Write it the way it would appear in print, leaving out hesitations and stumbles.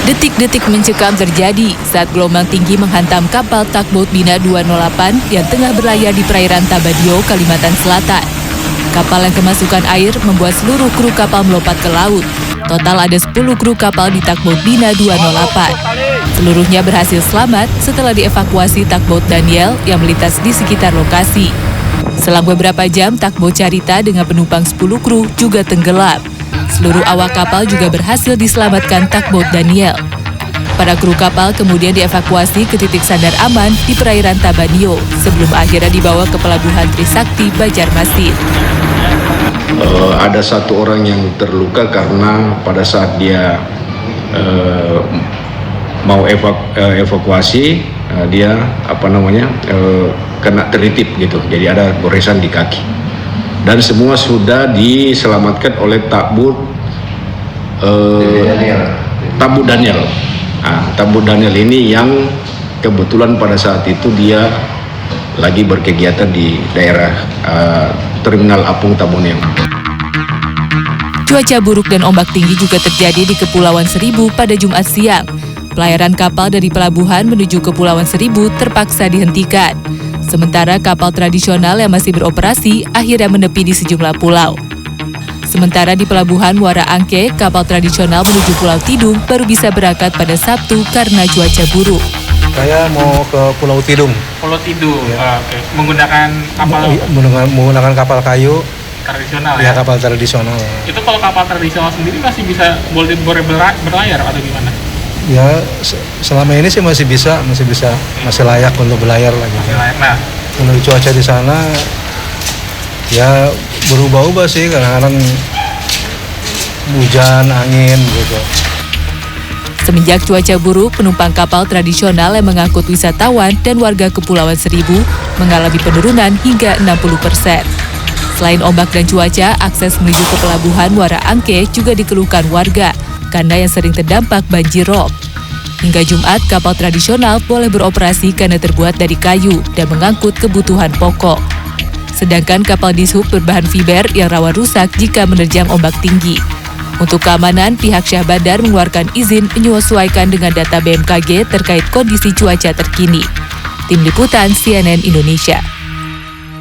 Detik-detik mencekam terjadi saat gelombang tinggi menghantam kapal Tugboat Bina 208 yang tengah berlayar di perairan Tabadio, Kalimantan Selatan. Kapal yang kemasukan air membuat seluruh kru kapal melompat ke laut. Total ada 10 kru kapal di Tugboat Bina 208. Seluruhnya berhasil selamat setelah dievakuasi Tugboat Daniel yang melintas di sekitar lokasi. Selang beberapa jam, Tugboat Carita dengan penumpang 10 kru juga tenggelam. Seluruh awak kapal juga berhasil diselamatkan Tugboat Daniel. Para kru kapal kemudian dievakuasi ke titik sandar aman di perairan Tabadio sebelum akhirnya dibawa ke pelabuhan Trisakti, Banjarmasin. Ada satu orang yang terluka karena pada saat dia mau evakuasi dia kena terlitip gitu, jadi ada goresan di kaki. Dan semua sudah diselamatkan oleh Tugboat Daniel. Tugboat Daniel ini yang kebetulan pada saat itu dia lagi berkegiatan di daerah Terminal Apung Taboneong. Cuaca buruk dan ombak tinggi juga terjadi di Kepulauan Seribu pada Jumat siang. Pelayaran kapal dari pelabuhan menuju Kepulauan Seribu terpaksa dihentikan. Sementara kapal tradisional yang masih beroperasi akhirnya menepi di sejumlah pulau. Sementara di Pelabuhan Muara Angke, kapal tradisional menuju Pulau Tidung baru bisa berangkat pada Sabtu karena cuaca buruk. Saya mau ke Pulau Tidung. Pulau Tidung, ya. Oke. Menggunakan kapal kayu. Tradisional ya? Kapal tradisional. Itu kalau kapal tradisional sendiri masih bisa boleh berlayar atau gimana? Ya, selama ini sih masih layak untuk berlayar lagi. Masih layak. Nah, menurut cuaca di sana ya berubah-ubah sih, kadang-kadang hujan, angin gitu. Semenjak cuaca buruk, penumpang kapal tradisional yang mengangkut wisatawan dan warga Kepulauan Seribu mengalami penurunan hingga 60%. Selain ombak dan cuaca, akses menuju ke Pelabuhan Muara Angke juga dikeluhkan warga karena yang sering terdampak banjir rob. Hingga Jumat, kapal tradisional boleh beroperasi karena terbuat dari kayu dan mengangkut kebutuhan pokok. Sedangkan kapal dishub berbahan fiber yang rawan rusak jika menerjang ombak tinggi. Untuk keamanan, pihak Syah Bandar mengeluarkan izin menyesuaikan dengan data BMKG terkait kondisi cuaca terkini. Tim Liputan CNN Indonesia.